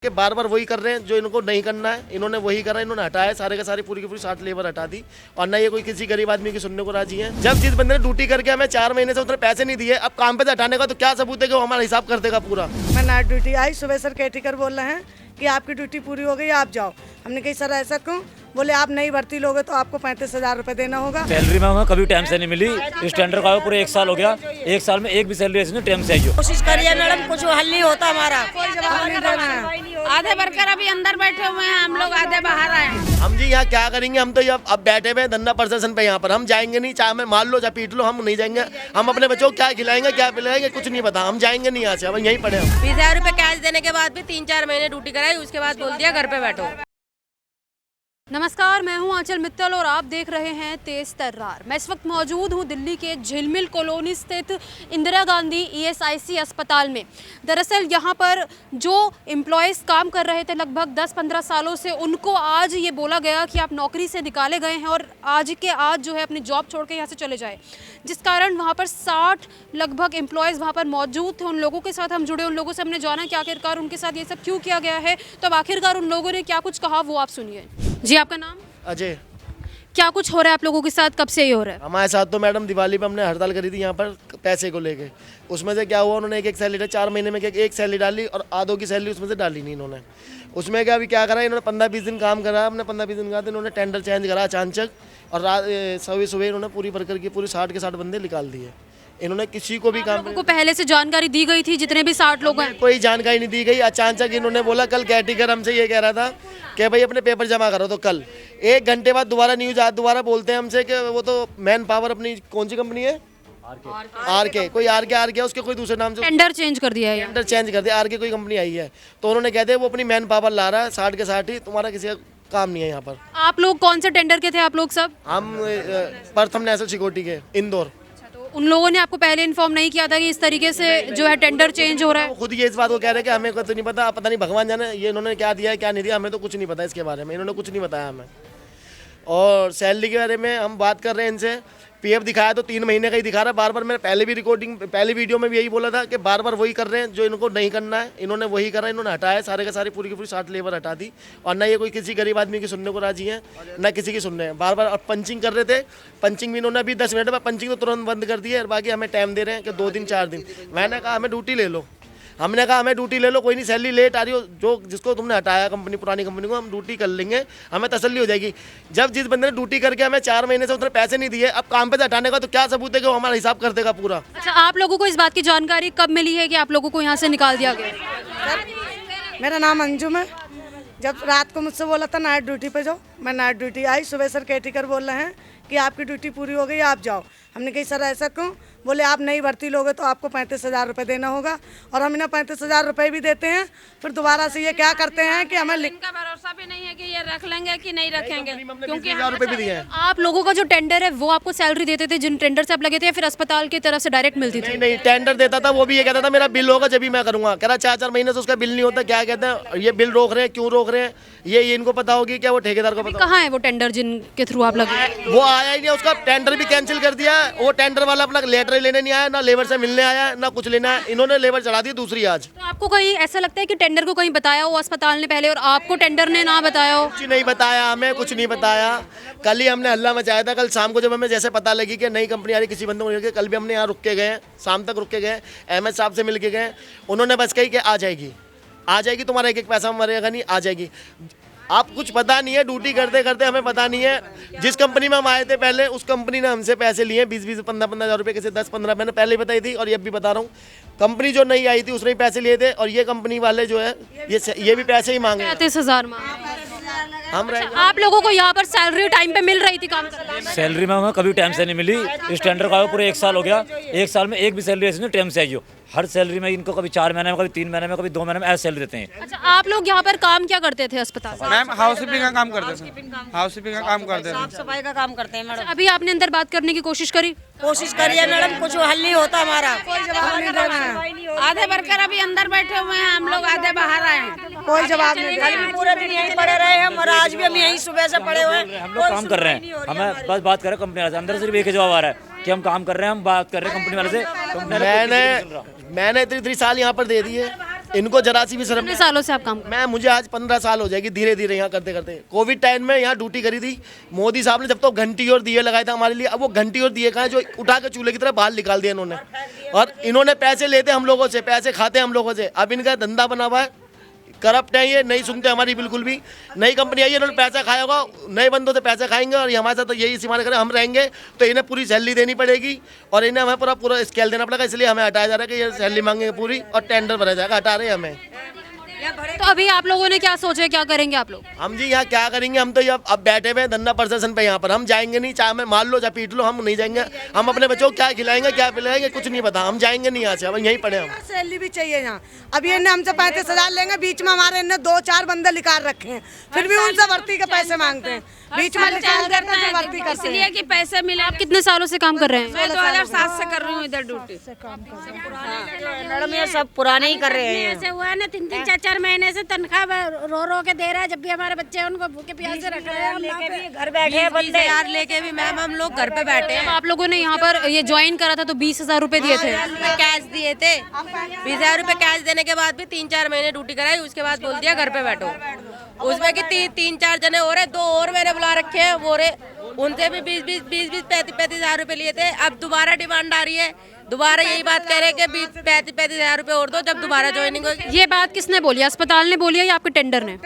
कि बार बार वही कर रहे हैं जो इनको नहीं करना है। इन्होंने वही करा, इन्होंने हटाया सारे का सारी पूरी की पूरी 60 लेबर हटा दी और ना ये कोई किसी गरीब आदमी की सुनने को राजी है। जब जिस बंदे ने ड्यूटी करके हमें 4 महीने से उतने पैसे नहीं दिए, अब काम पे से हटाने का तो क्या सबूत है कि वो हमारा हिसाब कर देगा पूरा। मैं नाइट ड्यूटी आई, सुबह सर केटीकर बोल रहे हैं कि आपकी ड्यूटी पूरी हो गई, आप जाओ। हमने कही सर ऐसा क्यों? बोले आप नई भर्ती लोगे तो आपको 35,000 रुपए देना होगा। सैलरी में हमें कभी टाइम से नहीं मिली। इस टेंडर का पूरे 1 साल हो गया, 1 साल में एक भी सैलरी ऐसी नहीं टाइम से आई हो। कोशिश करिए मैडम, कुछ हल नहीं होता हमारा, कोई जवाब नहीं देना है। आधे वर्कर अभी अंदर बैठे हुए हैं, हम लोग आधे बाहर आए हैं। हम जी यहाँ क्या करेंगे? हम तो अब बैठे हुए हैं धरना प्रदर्शन पे, यहाँ पर हम जाएंगे नहीं, चाहे हमें मार लो चाहे पीट लो, हम नहीं जाएंगे। हम अपने बच्चों को क्या खिलाएंगे क्या पिलाएंगे कुछ नहीं पता, हम जाएंगे नहीं यहाँ से, हम यहीं पड़े हम। 20,000 रुपए कैश देने के बाद भी 3-4 महीने ड्यूटी कराई, उसके बाद बोल दिया घर पे बैठो। नमस्कार, मैं हूं आंचल मित्तल और आप देख रहे हैं तेज तर्रार। मैं इस वक्त मौजूद हूं दिल्ली के झिलमिल कॉलोनी स्थित इंदिरा गांधी ESIC अस्पताल में। दरअसल यहां पर जो एम्प्लॉयज़ काम कर रहे थे लगभग 10-15 सालों से, उनको आज ये बोला गया कि आप नौकरी से निकाले गए हैं और आज के आज जो है अपनी जॉब छोड़ के यहाँ से चले जाए, जिस कारण वहाँ पर 60 लगभग एम्प्लॉयज़ वहाँ पर मौजूद थे। उन लोगों के साथ हम जुड़े, उन लोगों से हमने जाना कि आखिरकार उनके साथ ये सब क्यों किया गया है। तो अब आखिरकार उन लोगों ने क्या कुछ कहा वो आप सुनिए। जी, आपका नाम? अजय। क्या कुछ हो रहा है आप लोगों के साथ, कब से ये हो रहा है? हमारे साथ तो मैडम दिवाली पे हमने हड़ताल करी थी यहाँ पर पैसे को लेके। उसमें से क्या हुआ, उन्होंने एक सैलरी 4 महीने में एक सैलरी डाली और आधों की सैलरी उसमें से डाली नहीं इन्होंने। उसमें क्या अभी क्या करा, इन्होंने 15-20 दिन काम करा। हमने 15-20 दिन का इन्होंने टेंडर चेंज करा अचानक और रात सुबह इन्होंने पूरी वर्कर की पूरी 60 के 60 बंदे निकाल दिए। इन्होंने किसी को भी काम लोगों को पहले से जानकारी दी गई थी जितने भी 60 लोग हैं? कोई जानकारी नहीं दी गई। अचानक इन्होंने बोला, कल कैटीकर हमसे ये कह रहा था कि भाई अपने पेपर जमा करो, तो कल 1 घंटे बाद दोबारा न्यूज़ दोबारा बोलते हैं हमसे कि वो तो मैन पावर अपनी कौन सी कंपनी है, आर के कोई उसके कोई दूसरे नाम से टेंडर चेंज कर दिया है। टेंडर चेंज कर दिया, आर के कोई कंपनी आई है। तो उन्होंने कहते हैं वो अपनी मैन पावर ला रहा है 60 के 60 ही, तुम्हारा किसी का काम नहीं है यहाँ पर। आप लोग कौन से टेंडर के थे आप लोग सब? हम प्रथम नेशनल सिक्योरिटी के इंदौर। उन लोगों ने आपको पहले इन्फॉर्म नहीं किया था कि इस तरीके से जो है टेंडर चेंज हो रहा है? खुद ये इस बात को कह रहे हैं कि हमें तो नहीं पता, पता नहीं भगवान जाने ये इन्होंने क्या दिया है क्या नहीं दिया, हमें तो कुछ नहीं पता इसके बारे में। इन्होंने कुछ नहीं बताया हमें। और सैलरी के बारे में हम बात कर रहे हैं इनसे, PF दिखाया तो 3 महीने का ही दिखा रहा है। बार बार मैंने पहले वीडियो में भी यही बोला था कि बार बार वही कर रहे हैं जो इनको नहीं करना है। इन्होंने वही करा, इन्होंने हटाया सारे का सारी पूरी की पूरी 60 लेबर हटा दी और ना ये कोई किसी गरीब आदमी की सुनने को राजी है, ना किसी की सुन रहे हैं। बार बार पंचिंग कर रहे थे, पंचिंग भी इन्होंने अभी 10 मिनट में पंचिंग तो तुरंत बंद कर दी है और बाकी हमें टाइम दे रहे हैं कि 2 दिन 4 दिन। मैंने कहा हमें ड्यूटी ले लो, हमने कहा हमें ड्यूटी ले लो, कोई नहीं सैलरी लेट आ रही हो, जो जिसको तुमने हटाया कंपनी पुरानी कंपनी को, हम ड्यूटी कर लेंगे, हमें तसल्ली हो जाएगी। जब जिस बंदे ने ड्यूटी करके हमें 4 महीने से उतने पैसे नहीं दिए, अब काम पे से हटाने का तो क्या सबूत है कि वो हमारा हिसाब कर देगा पूरा। अच्छा, आप लोगों को इस बात की जानकारी कब मिली है कि आप लोगों को यहाँ से निकाल दिया गया? मेरा नाम अंजुम है। जब रात को मुझसे बोला था नाइट ड्यूटी पे जाओ, मैं नाइट ड्यूटी आई, सुबह सर केटीकर बोल रहे हैं कि आपकी ड्यूटी पूरी हो गई, आप जाओ। हमने कही सर ऐसा क्यों? बोले आप नई भर्ती लोगे तो आपको 35,000 रुपये देना होगा। और हम इन्हें 35,000 रुपये भी देते हैं, फिर दोबारा से ये क्या करते हैं कि हमें इनका भरोसा भी नहीं है कि ये रख लेंगे कि नहीं रखेंगे, क्योंकि 20,000 रुपये भी दिए हैं। आप लोगों का जो टेंडर है वो आपको सैलरी देते थे जिन टेंडर से आप लगे थे, या फिर अस्पताल की तरफ से डायरेक्ट मिलती थी? नहीं, टेंडर देता था, वो भी ये कहता था मेरा बिल होगा जब भी मैं करूँगा। कह रहा 4-4 महीने से उसका बिल नहीं होता। क्या कहते हैं ये बिल रोक रहे हैं, क्यों रोक रहे हैं, ये इनको पता होगी क्या? वो ठेकेदार को पता। कहाँ है वो टेंडर जिनके थ्रू आप लगे? वो आया ही नहीं, उसका टेंडर भी कैंसिल कर दिया। वो टेंडर वाला अपना लेटर लेने नहीं आया, ना लेबर से मिलने आया, ना कुछ लेना है। इन्होंने लेबर चढ़ा दी दूसरी आज। तो आपको कहीं ऐसा लगता है कि टेंडर को कहीं बताया हो अस्पताल ने पहले और आपको टेंडर ने ना बताया हो? कुछ नहीं बताया हमें, कुछ नहीं बताया। कल ही हमने हल्ला मचाया था। कल शाम को जब हमें जैसे पता लगी कि नई कंपनी आ रही, किसी बंदे को लेकर, कल भी हमने यहाँ रुक के गए, शाम तक रुक के गए, अहमद साहब से मिल के गए। उन्होंने बस कही कि आ जाएगी तुम्हारा एक पैसा मरेगा नहीं, आ जाएगी। आप कुछ पता नहीं है, ड्यूटी करते करते हमें पता नहीं है। जिस कंपनी में हम आए थे पहले, उस कंपनी ने हमसे पैसे लिए 20-20, 15-15 हज़ार रुपये, किसी 10-15। मैंने पहले ही बताई थी और ये भी बता रहा हूँ, कंपनी जो नहीं आई थी उसने भी पैसे लिए थे और ये कंपनी वाले जो है ये भी पैसे ही मांगे। 35,000 हम आप लोगों को यहाँ पर सैलरी टाइम पे मिल रही थी काम करने? सैलरी में हमें कभी टाइम से नहीं मिली। इस टेंडर का पूरे 1 साल हो गया, 1 साल में एक भी सैलरी ऐसी नहीं टाइम से आई हो। हर सैलरी में इनको कभी 4 महीने में, कभी 3 महीने में, कभी 2 महीने में ऐसे सैलरी देते हैं। अच्छा, आप लोग यहाँ पर काम क्या करते थे अस्पताल? मैम हाउसकीपिंग का काम करते थे, हाउसकीपिंग का काम करते थे। साफ सफाई का काम करते हैं मैडम। अभी आपने अंदर बात करने की कोशिश करी? कोशिश करिए मैडम, कुछ हल नहीं होता हमारा, कोई जवाब नहीं देना है। आधे वर्कर अभी अंदर बैठे हुए हैं, हम लोग आधे बाहर आए हैं। कोई जवाब नहीं देना। पूरे दिन यहीं पड़े रहे हम और आज भी हम यहीं सुबह से पड़े हुए हैं। हम लोग काम कर रहे हैं, हमें बस बात करें कंपनी वाले से, अंदर सिर्फ एक ही जवाब आ रहा है कि हम काम कर रहे हैं, हम बात कर रहे हैं कंपनी वाले से। मैंने इतनी साल यहाँ पर दे दी है, इनको जरा सी भी शर्म कितने सालों से आप काम कर मैं मुझे आज 15 साल हो जाएगी धीरे धीरे यहाँ करते करते। कोविड टाइम में यहाँ ड्यूटी करी थी मोदी साहब ने, जब तो घंटी और दिए लगाए थे हमारे लिए। अब वो घंटी और दिए कहाँ है जो उठा के चूल्हे की तरह बाहर निकाल दिया इन्होंने। और इन्होंने पैसे लेते हम लोगों से, पैसे खाते हम लोगों से। अब इनका धंधा बना हुआ है, करप्ट है ये, नहीं सुनते हमारी बिल्कुल भी। नई कंपनी आई है, इन्होंने पैसा खाया होगा, नए बंदों से पैसा खाएंगे और ये हमारे साथ तो यही सीमान करें। हम रहेंगे तो इन्हें पूरी सैलरी देनी पड़ेगी और इन्हें हमें पूरा स्केल देना पड़ेगा। इसलिए हमें हटाया जा रहा है कि ये सैलरी मांगेंगे पूरी और टेंडर भरा जाएगा, हटा रहे हैं हमें। तो अभी आप लोगों ने क्या सोचा है, क्या करेंगे आप लोग? हम जी यहाँ क्या करेंगे, हम तो अब बैठे हुए हैं धरना प्रदर्शन पे। यहाँ पर हम जाएंगे नहीं, चाहे हमें मार लो चाहे पीट लो, हम नहीं जाएंगे। हम अपने बच्चों को क्या खिलाएंगे क्या पिलाएंगे कुछ नहीं पता, हम जाएंगे नहीं यहाँ से, हम यहीं पड़े हम। सैलरी भी चाहिए यहाँ। अभी इन्हें हमसे 35,000 लेंगे, बीच में हमारे इन्हें 2-4 बंदे निकाल रखे हैं, फिर भी उनसे भर्ती के पैसे मांगते हैं। बीच में निकाल देते हैं, भर्ती करते हैं। इसलिए कि पैसे मिले। आप कितने सालों से काम कर रहे हैं? मैं 2007 से कर रही हूँ इधर ड्यूटी। मैडम ये सब पुराने ही कर रहे हैं। ऐसे हुआ है ना 3-3 4-4 महीने से तनख्वाह रो रो के दे रहा है, जब भी हमारे बच्चे उनको भूखे प्यासे रख रहे हैं। लेके भी घर बैठे हैं बंदे। 20,000 लेके भी मैम हम लोग घर पे बैठे हैं। आप लोगों ने यहाँ पर ये ज्वाइन करा था तो 20,000 रुपए दिए थे। कैश दिए थे, 20,000 रुपए कैश देने के बाद भी 3-4 महीने ड्यूटी कराई, उसके बाद बोल दिया घर पे बैठो। उसमें कि 3-4 जने हो रहे, 2 और मैंने बुला रखे हैं, वो रे उनसे भी 20-35,000 रुपए लिए थे। अब दोबारा डिमांड आ रही है, दोबारा यही बात कह रहे हैं कि 35,000 रुपए और दो जब दोबारा ज्वाइनिंग होगी। ये बात किसने बोली, अस्पताल ने बोली है या आपके टेंडर ने?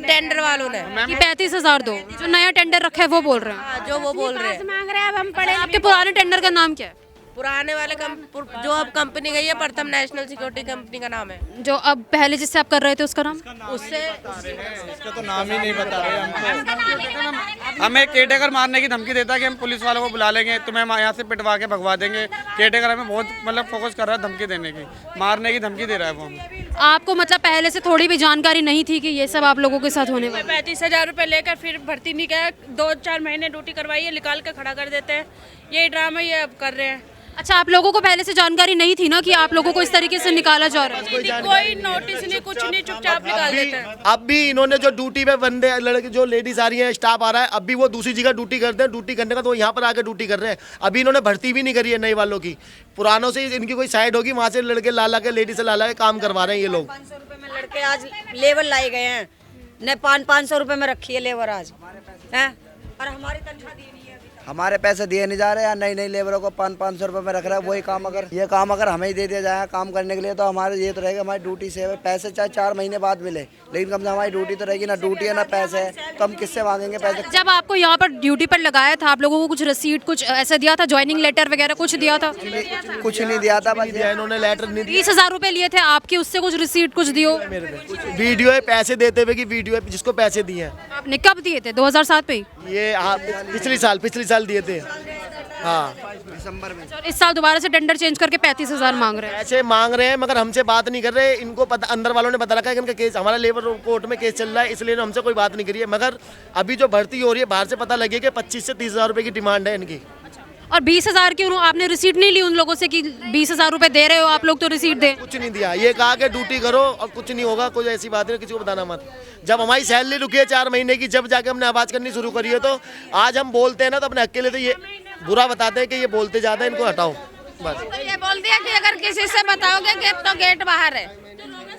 टेंडर वालों ने कि 35,000 दो, जो नया टेंडर रखा है वो बोल रहे हैं। जो वो बोल रहे हैं मांग रहे हैं। अब हम पढ़े आपके पुराने टेंडर का नाम क्या है? पुराने वाले जो अब कंपनी गई है प्रथम नेशनल सिक्योरिटी कंपनी का नाम है। जो अब पहले जिससे आप कर रहे थे उसका नाम? उससे इसका तो नाम ही नहीं बता रहे हमको। हमें केटेकर मारने की धमकी देता है कि हम पुलिस वालों को बुला लेंगे, तुम्हें यहाँ से पिटवा के भगवा देंगे। केटेकर हमें बहुत मतलब फोकस कर रहा है धमकी देने की, मारने की धमकी दे रहा है वो हमें। आपको मतलब पहले से थोड़ी भी जानकारी नहीं थी कि ये सब आप लोगों के साथ होने वाला? 35,000 रुपए लेकर फिर भर्ती नहीं किया, 2-4 महीने ड्यूटी करवाई है, निकाल के खड़ा कर देते हैं। यही ड्रामा ये अब कर रहे हैं। अच्छा, आप लोगों को पहले से जानकारी नहीं थी ना कि आप लोगों को इस तरीके से निकाला जा रहा है? कोई नोटिस नहीं, कुछ नहीं, चुपचाप निकाल देते हैं। अब भी इन्होंने जो ड्यूटी पे बंदे लड़के जो लेडीज आ रही है, स्टाफ आ रहा है, अब भी वो दूसरी जगह ड्यूटी करते हैं। ड्यूटी करने का तो यहाँ पर आके ड्यूटी कर रहे हैं। अभी इन्होंने भर्ती भी नहीं करी है नए वालों की। पुरानों से इनकी कोई साइड होगी, वहाँ से लड़के लाला के लेडीज से लाला के काम करवा रहे हैं ये लोग। 500 रुपए में लड़के आज लेबर लाए गए हैं, ने 500 रुपए में रखी है लेबर आज है, और हमारी तनख्वाह दी नहीं है। हमारे पैसे दिए नहीं जा रहे हैं, नई नई लेबरों को 500 रुपए में रख रहा है। वही काम अगर ये काम अगर हमें ही दे दिया जाए काम करने के लिए तो हमारे ये तो रहेगा हमारी ड्यूटी से पैसे चाहे 4 महीने बाद मिले, लेकिन कम से हमारी ड्यूटी तो रहेगी ना। ड्यूटी है ना पैसे है, तो हम किससे मांगेंगे पैसे? जब आपको यहाँ पर ड्यूटी पर लगाया था, आप लोगों को कुछ रसीद कुछ ऐसा दिया था, ज्वाइनिंग लेटर वगैरह कुछ दिया था? कुछ नहीं दिया था, बस इन्होंने लेटर नहीं 20,000 रुपए लिए थे आपके, उससे कुछ रसीद कुछ दियो? वीडियो है पैसे देते हुए की वीडियो है जिसको पैसे दिए हैं। आपने कब दिए थे? 2007 पे ही? ये पिछले साल दिए थे। हाँ, दिसंबर में। और इस साल दोबारा से टेंडर चेंज करके 35,000 मांग रहे हैं। पैसे मांग रहे हैं मगर हमसे बात नहीं कर रहे। इनको पता, अंदर वालों ने बता रखा है कि इनका केस हमारा लेबर कोर्ट में केस चल रहा है, इसलिए हमसे कोई बात नहीं करी है। मगर अभी जो भर्ती हो रही है बाहर से पता लगे कि 25 से 30,000 रुपए की डिमांड है इनकी। और 20,000 की आपने रिसीट नहीं ली उन लोगों से कि 20,000 रुपए दे रहे हो आप लोग तो रिसीट दे? कुछ नहीं दिया, ये कहा कि ड्यूटी करो और कुछ नहीं होगा। कोई ऐसी बात नहीं, किसी को बताना मत। जब हमारी सैलरी रुकी है 4 महीने की, जब जाके हमने आवाज़ करनी शुरू करी है, तो आज हम बोलते हैं ना तो अपने हक के लिए तो ये बुरा बताते हैं कि ये बोलते ज़्यादा है, इनको हटाओ बस। तो ये बोल दिया कि अगर किसी से बताओगे गेट तो गेट बाहर है,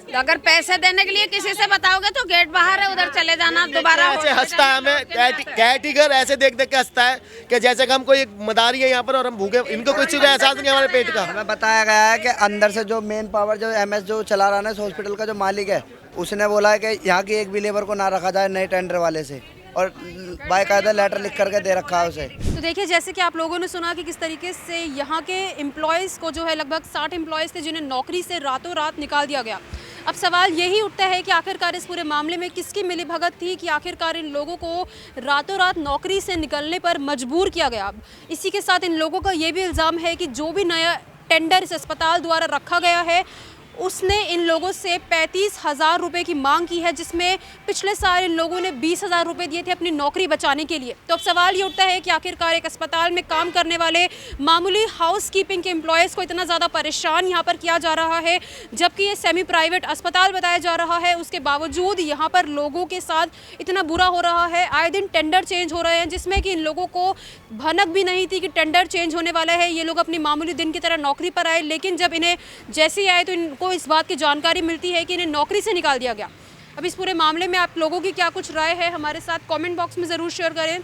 तो अगर पैसे देने के लिए किसी से बताओगे तो गेट बाहर है, उधर चले जाना। दोबारा ऐसे हंसता है हमें, कैटिगर ऐसे देख देख के हंसता है कि जैसे कि हम कोई मदारी है यहाँ पर और हम भूखे। इनको कुछ चीज़ का एहसास नहीं हमारे पेट का। हमें बताया गया है कि अंदर से जो मेन पावर जो MS जो चला रहा है इस हॉस्पिटल का जो मालिक है, उसने बोला है कि यहाँ की एक भी लेबर को ना रखा जाए नए टेंडर वाले से, और बाकायदा लेटर लिख करके दे रखा है उसे। तो देखिए, जैसे कि आप लोगों ने सुना कि किस तरीके से यहाँ के एम्प्लॉयज़ को जो है लगभग 60 एम्प्लॉयज़ थे जिन्हें नौकरी से रातों रात निकाल दिया गया। अब सवाल यही उठता है कि आखिरकार इस पूरे मामले में किसकी मिलीभगत थी कि आखिरकार इन लोगों को रातों रात नौकरी से निकलने पर मजबूर किया गया। इसी के साथ इन लोगों का ये भी इल्ज़ाम है कि जो भी नया टेंडर इस अस्पताल द्वारा रखा गया है उसने इन लोगों से 35,000 रुपये की मांग की है, जिसमें पिछले साल इन लोगों ने 20,000 रुपये दिए थे अपनी नौकरी बचाने के लिए। तो अब सवाल ये उठता है कि आखिरकार एक अस्पताल में काम करने वाले मामूली हाउसकीपिंग के एम्प्लॉयज़ को इतना ज़्यादा परेशान यहाँ पर किया जा रहा है, जबकि ये सेमी प्राइवेट अस्पताल बताया जा रहा है। उसके बावजूद यहाँ पर लोगों के साथ इतना बुरा हो रहा है। आए दिन टेंडर चेंज हो रहे हैं, जिसमें कि इन लोगों को भनक भी नहीं थी कि टेंडर चेंज होने वाला है। ये लोग अपनी मामूली दिन की तरह नौकरी पर आए, लेकिन जब इन्हें जैसे ही आए तो इनको इनको इस बात की जानकारी मिलती है कि इन्हें नौकरी से निकाल दिया गया। अब इस पूरे मामले में आप लोगों की क्या कुछ राय है, हमारे साथ कमेंट बॉक्स में ज़रूर शेयर करें।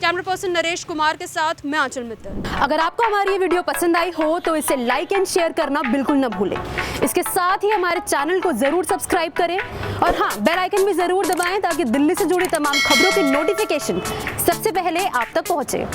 कैमरा पर्सन नरेश कुमार के साथ मैं आंचल मित्तल। अगर आपको हमारी ये वीडियो पसंद आई हो तो इसे लाइक एंड शेयर करना बिल्कुल न भूलें। इसके साथ ही हमारे चैनल को जरूर सब्सक्राइब करें और हाँ, बेल आइकन भी जरूर दबाएं ताकि दिल्ली से जुड़ी तमाम खबरों की नोटिफिकेशन सबसे पहले आप तक पहुंचे।